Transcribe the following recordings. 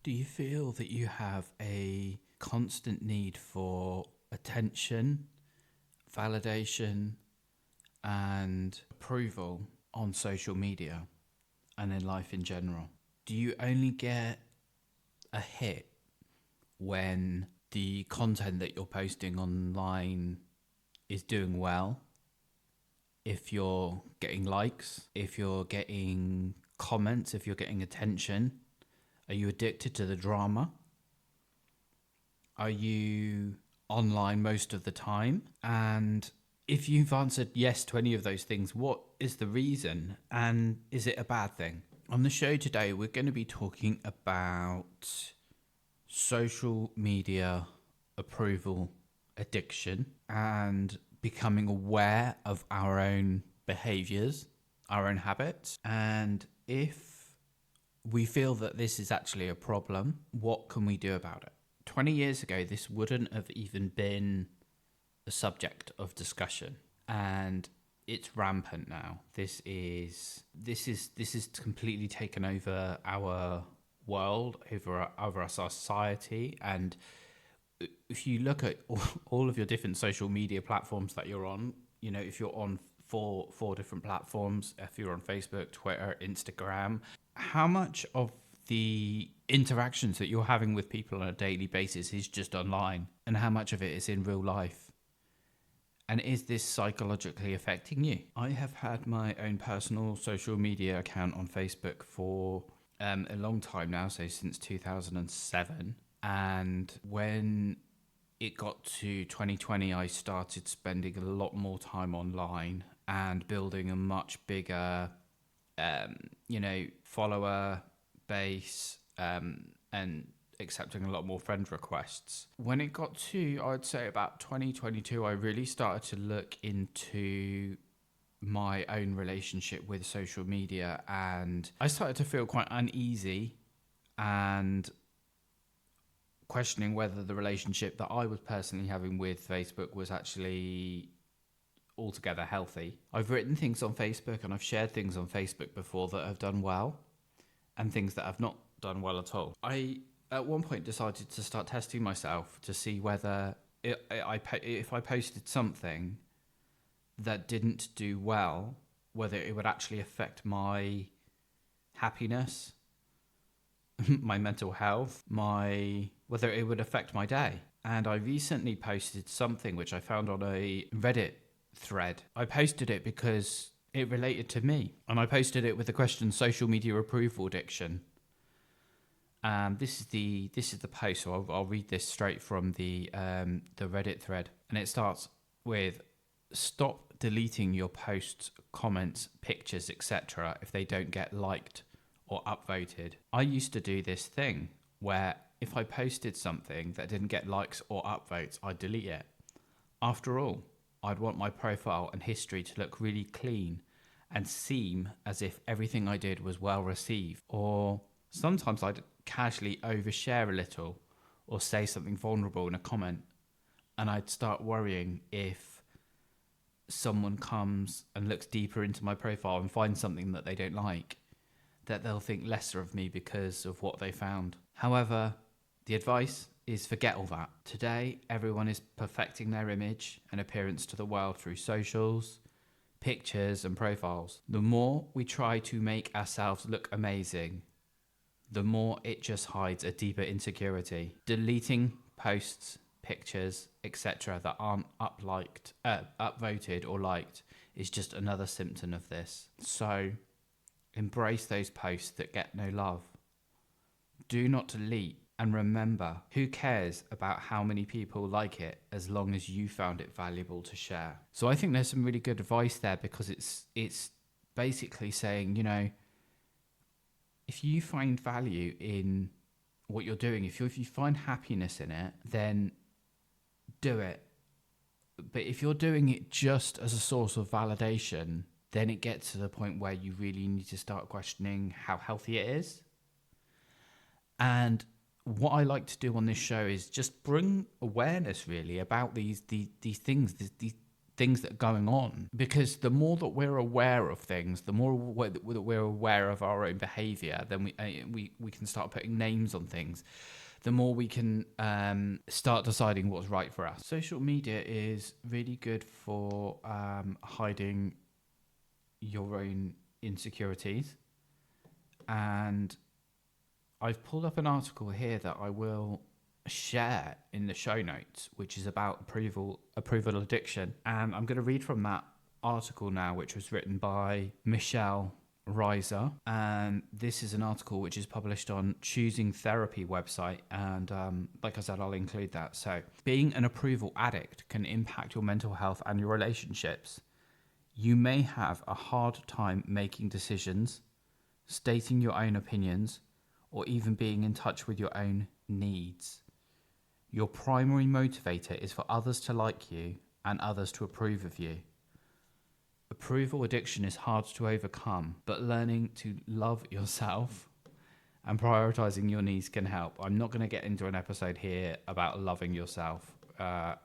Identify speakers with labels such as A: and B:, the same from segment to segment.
A: Do you feel that you have a constant need for attention, validation, and approval on social media and in life in general? Do you only get a hit when the content that you're posting online is doing well? If you're getting likes, if you're getting comments, if you're getting attention? Are you addicted to the drama? Are you online most of the time? And if you've answered yes to any of those things, what is the reason? And is it a bad thing? On the show today, we're going to be talking about social media approval addiction and becoming aware of our own behaviors, our own habits. And if we feel that this is actually a problem, what can we do about it? 20 years ago, this wouldn't have even been a subject of discussion, and it's rampant now. This is completely taken over our world, over our society. And if you look at all of your different social media platforms that you're on, you know, if you're on four different platforms, if you're on Facebook, Twitter, Instagram, how much of the interactions that you're having with people on a daily basis is just online, and how much of it is in real life? And is this psychologically affecting you? I have had my own personal social media account on Facebook for a long time now, so since 2007. And when it got to 2020, I started spending a lot more time online and building a much bigger follower base, and accepting a lot more friend requests. When it got to, I'd say about 2022, I really started to look into my own relationship with social media, and I started to feel quite uneasy and questioning whether the relationship that I was personally having with Facebook was actually altogether healthy. I've written things on Facebook and I've shared things on Facebook before that have done well, and things that have not done well at all. I, at one point, decided to start testing myself to see whether if I posted something that didn't do well, whether it would actually affect my happiness, my mental health, whether it would affect my day. And I recently posted something which I found on a Reddit thread. I posted it because it related to me, and I posted it with the question social media approval addiction. This is the post, so I'll read this straight from the Reddit thread, and it starts with: stop deleting your posts, comments, pictures, etc. if they don't get liked or upvoted. I used to do this thing where if I posted something that didn't get likes or upvotes, I'd delete it. After all, I'd want my profile and history to look really clean and seem as if everything I did was well received. Or sometimes I'd casually overshare a little or say something vulnerable in a comment, and I'd start worrying if someone comes and looks deeper into my profile and finds something that they don't like, that they'll think lesser of me because of what they found. However, the advice is forget all that. Today, everyone is perfecting their image and appearance to the world through socials, pictures, and profiles. The more we try to make ourselves look amazing, the more it just hides a deeper insecurity. Deleting posts, pictures, etc. that aren't upvoted or liked is just another symptom of this. So, embrace those posts that get no love. Do not delete, and remember, who cares about how many people like it as long as you found it valuable to share? So I think there's some really good advice there, because it's basically saying, you know, if you find value in what you're doing, if you find happiness in it, then do it. But if you're doing it just as a source of validation, then it gets to the point where you really need to start questioning how healthy it is. And what I like to do on this show is just bring awareness really about these things, these things that are going on, because the more that we're aware of things, the more that we're aware of our own behavior, then we can start putting names on things. The more we can start deciding what's right for us. Social media is really good for hiding your own insecurities. And I've pulled up an article here that I will share in the show notes, which is about approval addiction. And I'm going to read from that article now, which was written by Michelle Reiser. And this is an article which is published on Choosing Therapy website. And like I said, I'll include that. So, being an approval addict can impact your mental health and your relationships. You may have a hard time making decisions, stating your own opinions, or even being in touch with your own needs. Your primary motivator is for others to like you and others to approve of you. Approval addiction is hard to overcome, but learning to love yourself and prioritizing your needs can help. I'm not going to get into an episode here about loving yourself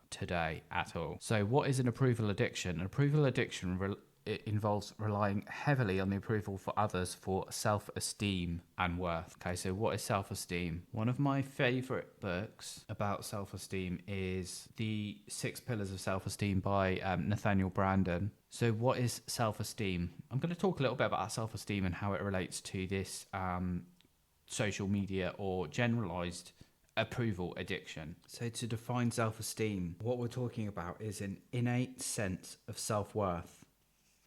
A: today at all. So what is an approval addiction? An approval addiction it involves relying heavily on the approval for others for self-esteem and worth. Okay, so what is self-esteem? One of my favorite books about self-esteem is The 6 Pillars of Self-Esteem by Nathaniel Branden. So what is self-esteem? I'm going to talk a little bit about self-esteem and how it relates to this social media or generalized approval addiction. So to define self-esteem, what we're talking about is an innate sense of self-worth.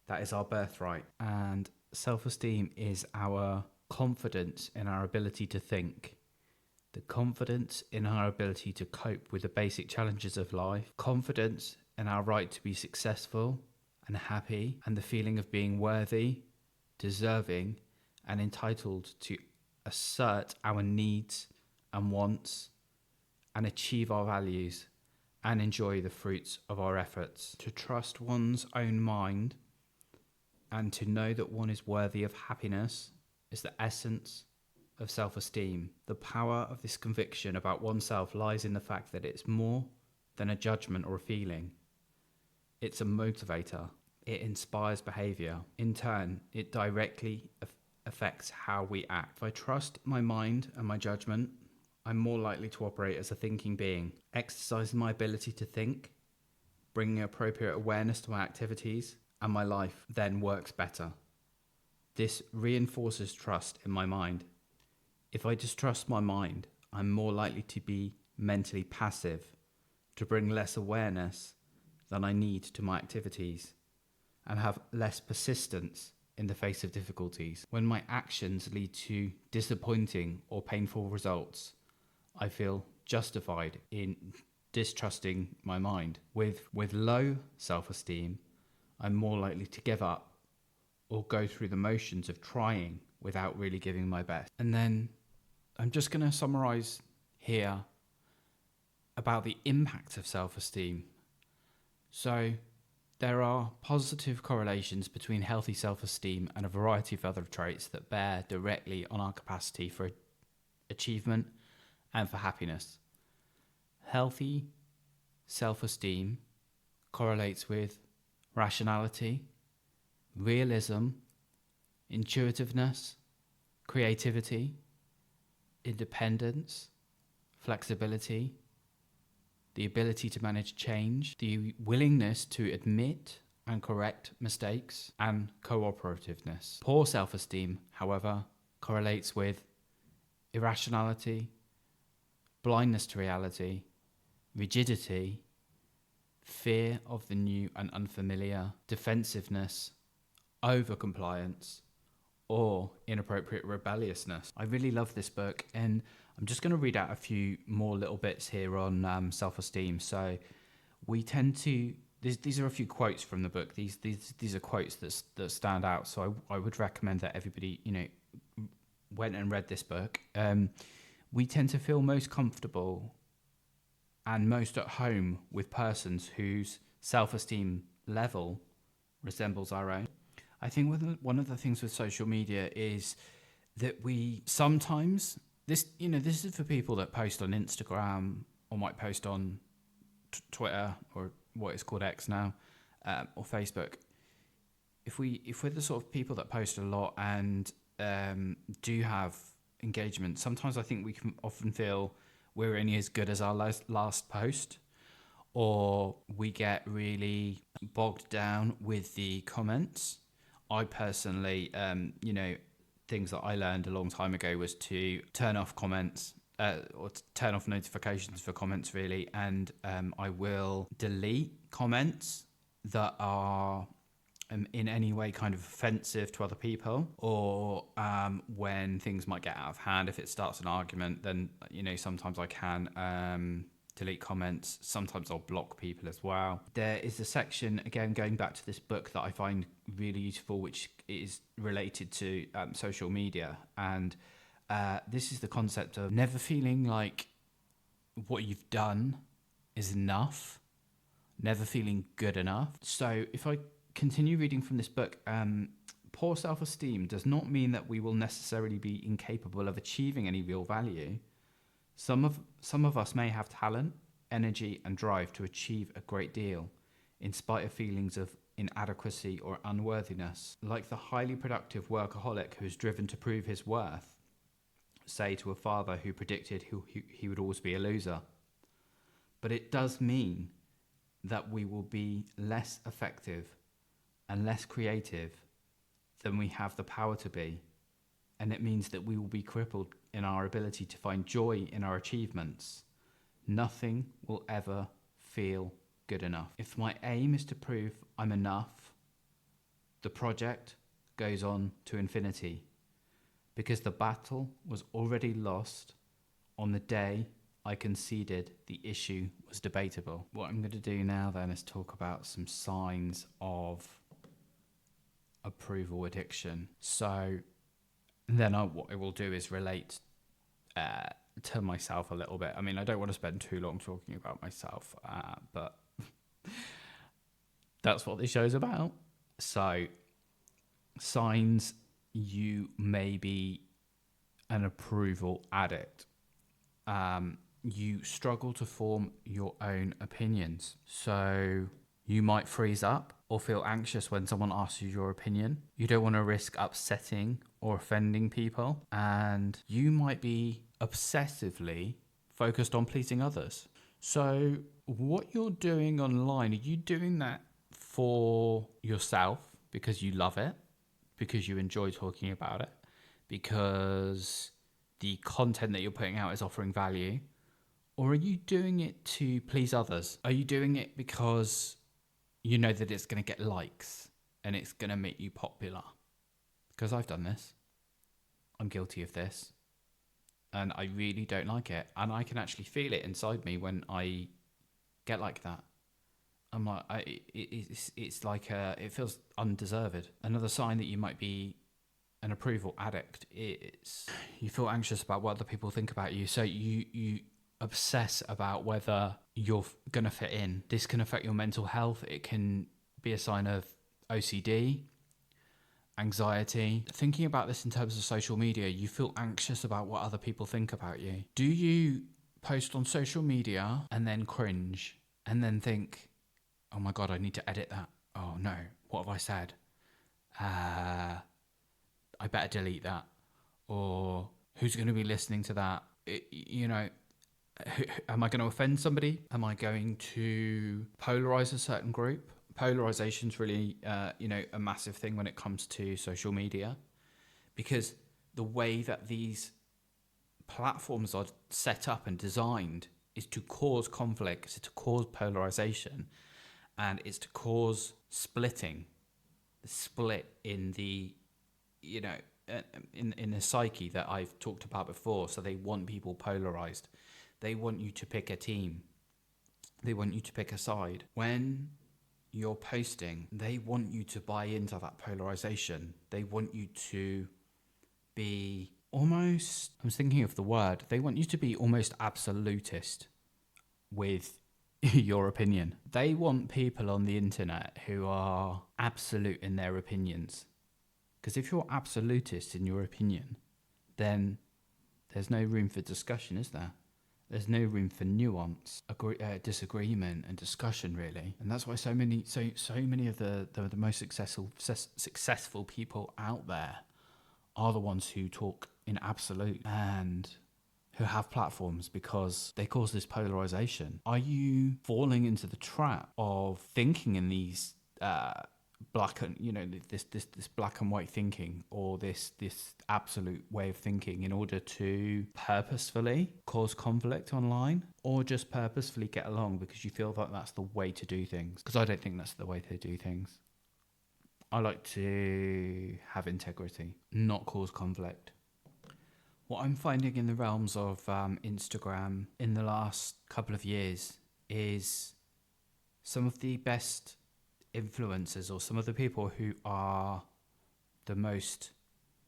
A: That is our birthright. And self-esteem is our confidence in our ability to think, the confidence in our ability to cope with the basic challenges of life, confidence in our right to be successful and happy, and the feeling of being worthy, deserving, and entitled to assert our needs and wants and achieve our values and enjoy the fruits of our efforts. To trust one's own mind and to know that one is worthy of happiness is the essence of self-esteem. The power of this conviction about oneself lies in the fact that it's more than a judgment or a feeling. It's a motivator. It inspires behavior. In turn, it directly affects how we act. If I trust my mind and my judgment, I'm more likely to operate as a thinking being. Exercising my ability to think, bringing appropriate awareness to my activities, and my life then works better. This reinforces trust in my mind. If I distrust my mind, I'm more likely to be mentally passive, to bring less awareness than I need to my activities, and have less persistence in the face of difficulties. When my actions lead to disappointing or painful results, I feel justified in distrusting my mind. With low self-esteem, I'm more likely to give up or go through the motions of trying without really giving my best. And then I'm just going to summarize here about the impact of self-esteem. So there are positive correlations between healthy self-esteem and a variety of other traits that bear directly on our capacity for achievement and for happiness. Healthy self-esteem correlates with rationality, realism, intuitiveness, creativity, independence, flexibility, the ability to manage change, the willingness to admit and correct mistakes, and cooperativeness. Poor self-esteem, however, correlates with irrationality, blindness to reality, rigidity, fear of the new and unfamiliar, defensiveness, over-compliance, or inappropriate rebelliousness. I really love this book, and I'm just going to read out a few more little bits here on self-esteem. So we tend to, these are a few quotes from the book. These are quotes that stand out. So I would recommend that everybody, went and read this book. We tend to feel most comfortable and most at home with persons whose self-esteem level resembles our own. I think one of the things with social media is that we sometimes, this is for people that post on Instagram or might post on Twitter or what is called X now. or Facebook, if we're the sort of people that post a lot and do have engagement, sometimes I think we can often feel we're only as good as our last post, or we get really bogged down with the comments. I personally, things that I learned a long time ago was to turn off comments, or to turn off notifications for comments, really, and I will delete comments that are in any way kind of offensive to other people, or when things might get out of hand. If it starts an argument, then sometimes I can delete comments. Sometimes I'll block people as well. There is a section, again, going back to this book, that I find really useful, which is related to social media. And this is the concept of never feeling like what you've done is enough, never feeling good enough. So if I continue reading from this book, poor self-esteem does not mean that we will necessarily be incapable of achieving any real value. Some of us may have talent, energy, and drive to achieve a great deal, in spite of feelings of inadequacy or unworthiness. Like the highly productive workaholic who is driven to prove his worth, say to a father who predicted he would always be a loser. But it does mean that we will be less effective and less creative than we have the power to be. And it means that we will be crippled in our ability to find joy in our achievements. Nothing will ever feel good enough. If my aim is to prove I'm enough, the project goes on to infinity, because the battle was already lost on the day I conceded the issue was debatable. What I'm going to do now then is talk about some signs of approval addiction. So then what I will do is relate to myself a little bit. I mean, I don't want to spend too long talking about myself, but that's what this show's about. So, signs you may be an approval addict. You struggle to form your own opinions. So you might freeze up or feel anxious when someone asks you your opinion. You don't want to risk upsetting or offending people. And you might be obsessively focused on pleasing others. So what you're doing online, are you doing that for yourself because you love it, because you enjoy talking about it, because the content that you're putting out is offering value? Or are you doing it to please others? Are you doing it because you know that it's going to get likes and it's going to make you popular? Because I've done this. I'm guilty of this. And I really don't like it. And I can actually feel it inside me when I get like that. I'm like, it's like, it feels undeserved. Another sign that you might be an approval addict is you feel anxious about what other people think about you. So you obsess about whether you're going to fit in. This can affect your mental health. It can be a sign of OCD, anxiety. Thinking about this in terms of social media, you feel anxious about what other people think about you. Do you post on social media and then cringe and then think, oh my God, I need to edit that. Oh no, what have I said? I better delete that. Or who's going to be listening to that? Am I going to offend somebody? Am I going to polarize a certain group? Polarization is really, a massive thing when it comes to social media, because the way that these platforms are set up and designed is to cause conflict, it's to cause polarization, and it's to cause splitting, the split in the, in the psyche that I've talked about before. So they want people polarized. They want you to pick a team. They want you to pick a side. When you're posting, they want you to buy into that polarization. They want you to be almost, I was thinking of the word, they want you to be almost absolutist with your opinion. They want people on the internet who are absolute in their opinions. Because if you're absolutist in your opinion, then there's no room for discussion, is there? There's no room for nuance, disagreement, and discussion, really. And that's why so many of the most successful people out there are the ones who talk in absolute and who have platforms, because they cause this polarization. Are you falling into the trap of thinking in these black and this black and white thinking, or this absolute way of thinking, in order to purposefully cause conflict online, or just purposefully get along because you feel that that's the way to do things? Because I don't think that's the way to do things. I like to have integrity, not cause conflict. What I'm finding in the realms of Instagram in the last couple of years is some of the best influencers, or some of the people who are the most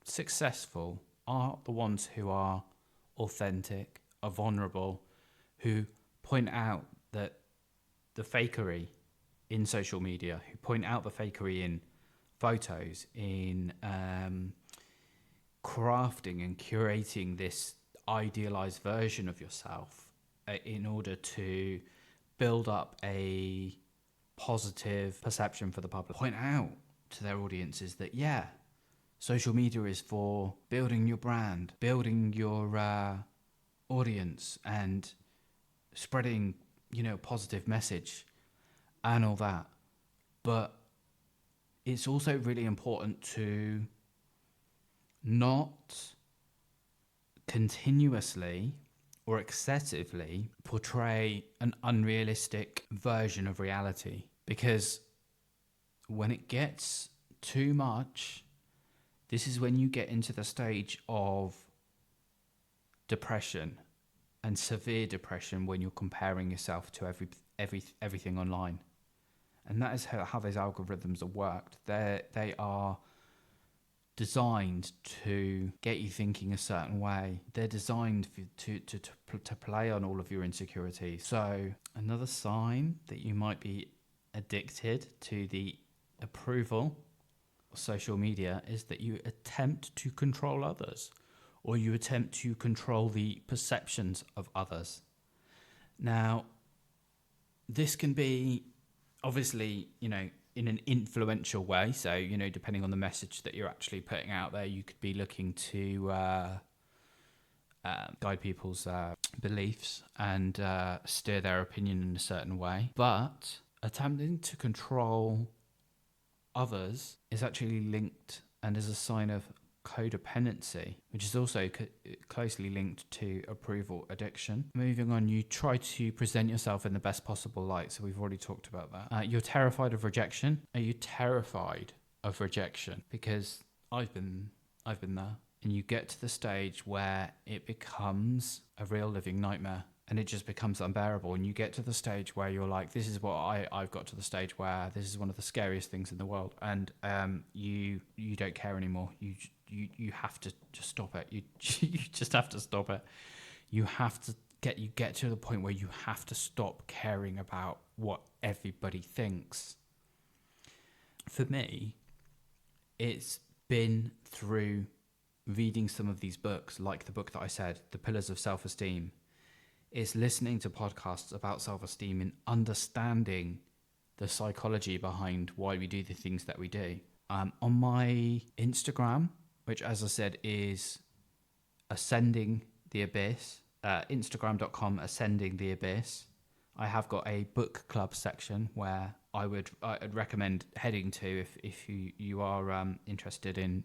A: successful, are the ones who are authentic, are vulnerable, who point out that the fakery in social media, who point out the fakery in photos, in crafting and curating this idealized version of yourself in order to build up a positive perception for the public. Point out to their audiences that, yeah, social media is for building your brand, building your audience, and spreading, positive message and all that. But it's also really important to not continuously or excessively portray an unrealistic version of reality, because when it gets too much, this is when you get into the stage of depression, and severe depression, when you're comparing yourself to everything online. And that is how those algorithms are worked. They are designed to get you thinking a certain way. They're designed to play on all of your insecurities. So another sign that you might be addicted to the approval of social media is that you attempt to control others, or you attempt to control the perceptions of others. Now, this can be obviously, in an influential way. So, depending on the message that you're actually putting out there, you could be looking to guide people's beliefs and steer their opinion in a certain way. But attempting to control others is actually linked and is a sign of codependency, which is also closely linked to approval addiction. Moving on, you try to present yourself in the best possible light. So we've already talked about that. You're terrified of rejection. Are you terrified of rejection? Because I've been there. And you get to the stage where it becomes a real living nightmare, and it just becomes unbearable. And you get to the stage where you're like, this is what I've got to the stage where this is one of the scariest things in the world. And you don't care anymore. You have to just stop it. You just have to stop it. You have to get to the point where you have to stop caring about what everybody thinks. For me, it's been through reading some of these books, like the book that I said, The Pillars of Self-Esteem. It's listening to podcasts about self-esteem and understanding the psychology behind why we do the things that we do. On my Instagram, which, as I said, is Ascending the Abyss, Instagram.com Ascending the Abyss, I have got a book club section where I'd recommend heading to if you are interested in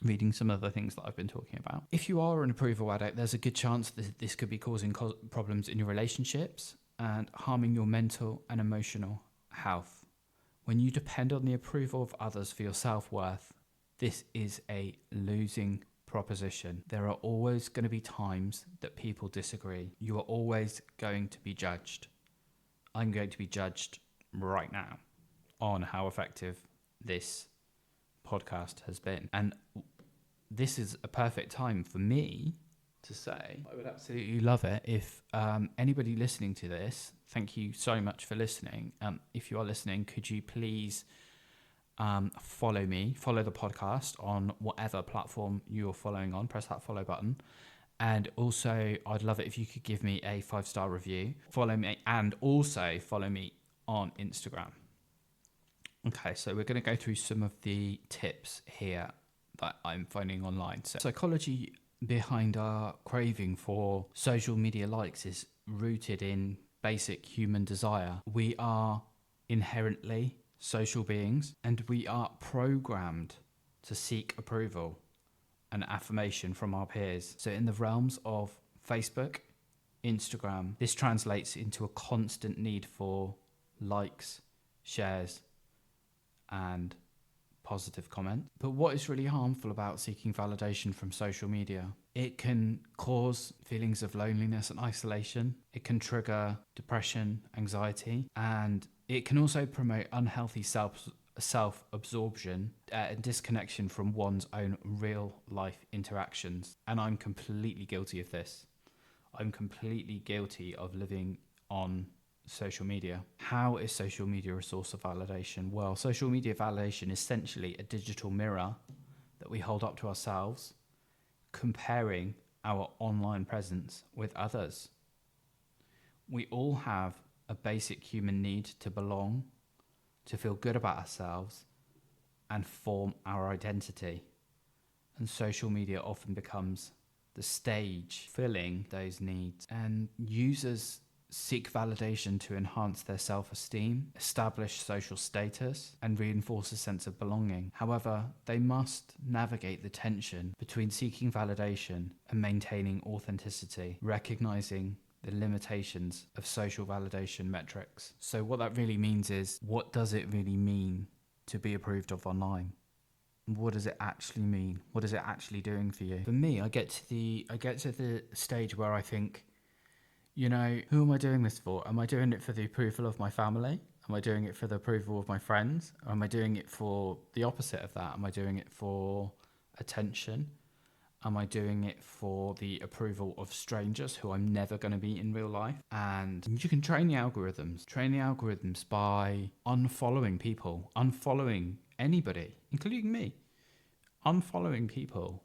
A: reading some of the things that I've been talking about. If you are an approval addict, there's a good chance that this could be causing problems in your relationships and harming your mental and emotional health. When you depend on the approval of others for your self-worth, this is a losing proposition. There are always going to be times that people disagree. You are always going to be judged. I'm going to be judged right now on how effective this podcast has been. And this is a perfect time for me to say I would absolutely love it if anybody listening to this, thank you so much for listening. If you are listening, could you please follow the podcast on whatever platform you're following on, press that follow button, And also, I'd love it if you could give me a 5-star review. Follow me, and also follow me on Instagram. Okay, so we're going to go through some of the tips here that I'm finding online. So, psychology behind our craving for social media likes is rooted in basic human desire. We are inherently social beings, and we are programmed to seek approval and affirmation from our peers. So, in the realms of Facebook, Instagram, this translates into a constant need for likes, shares, and positive comment. But what is really harmful about seeking validation from social media? It can cause feelings of loneliness and isolation. It can trigger depression, anxiety, and it can also promote unhealthy self-absorption and disconnection from one's own real life interactions. And I'm completely guilty of this. I'm completely guilty of living on social media. How is social media a source of validation? Well, social media validation is essentially a digital mirror that we hold up to ourselves, comparing our online presence with others. We all have a basic human need to belong, to feel good about ourselves, and form our identity. And social media often becomes the stage filling those needs, and users seek validation to enhance their self-esteem, establish social status, and reinforce a sense of belonging. However, they must navigate the tension between seeking validation and maintaining authenticity, recognizing the limitations of social validation metrics. So what that really means is, what does it really mean to be approved of online? What does it actually mean? What is it actually doing for you? For me, I get to the stage where I think, you know, who am I doing this for? Am I doing it for the approval of my family? Am I doing it for the approval of my friends? Or am I doing it for the opposite of that? Am I doing it for attention? Am I doing it for the approval of strangers who I'm never going to meet in real life? And you can train the algorithms by unfollowing people, unfollowing anybody, including me, unfollowing people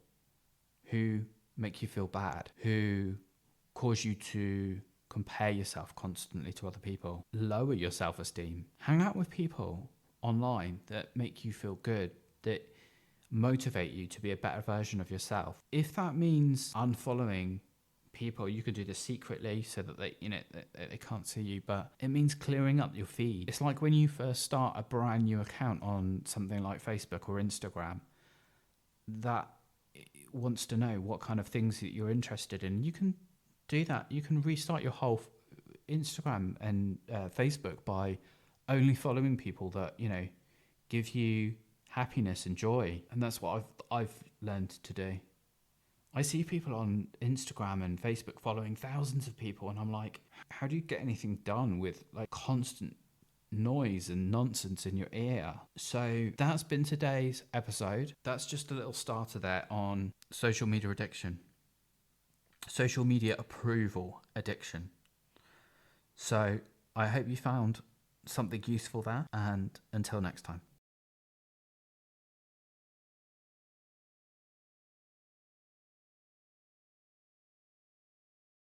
A: who make you feel bad, who cause you to compare yourself constantly to other people, lower your self-esteem. Hang out with people online that make you feel good, that motivate you to be a better version of yourself. If that means unfollowing people, you can do this secretly so that they can't see you, but it means clearing up your feed. It's like when you first start a brand new account on something like Facebook or Instagram that wants to know what kind of things that you're interested in. You can do that. You can restart your whole Instagram and Facebook by only following people that, you know, give you happiness and joy. And that's what I've learned to do. I see people on Instagram and Facebook following thousands of people, and I'm like, how do you get anything done with like constant noise and nonsense in your ear? So that's been today's episode. That's just a little starter there on social media addiction, social media approval addiction. So I hope you found something useful there, and until next time.